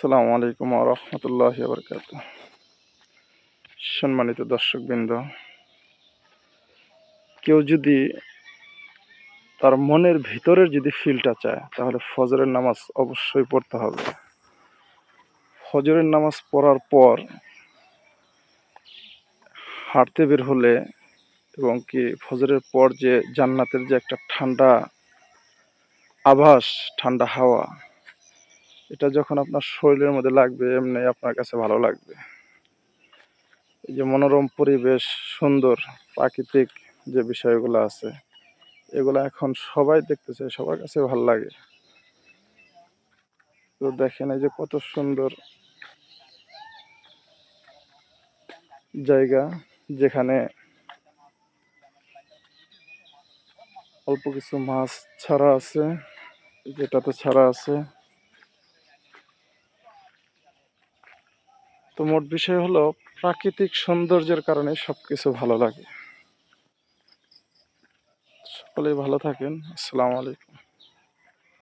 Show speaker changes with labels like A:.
A: আসসালামু আলাইকুম ওয়া রাহমাতুল্লাহি ওয়া বারাকাতুহু। সম্মানিত দর্শকবৃন্দ, কেউ যদি তার মনের ভিতরের যদি ফিলটা চায় তাহলে ফজরের নামাজ অবশ্যই পড়তে হবে। ফজরের নামাজ পড়ার পর হাঁটতে বের হলে এবং কি ফজরের পর যে জান্নাতের যে একটা ঠান্ডা আভাস, ঠান্ডা হাওয়া, এটা যখন আপনার শরীরের মধ্যে লাগবে এমনি আপনার কাছে ভালো লাগবে। এই যে মনোরম পরিবেশ, সুন্দর প্রাকৃতিক যে বিষয়গুলো আছে, এগুলো এখন সবাই দেখতেছে, সবার কাছে ভালো লাগে। তো দেখেন এই যে কত সুন্দর জায়গা, যেখানে অল্প কিছু মাছ ছাড়া আছে, যেটাতে ছাড়া আছে। তো মোট বিষয় হলো প্রাকৃতিক সৌন্দর্যের কারণে সবকিছু ভালো লাগে। সকলেই ভালো থাকেন। আসসালামু আলাইকুম।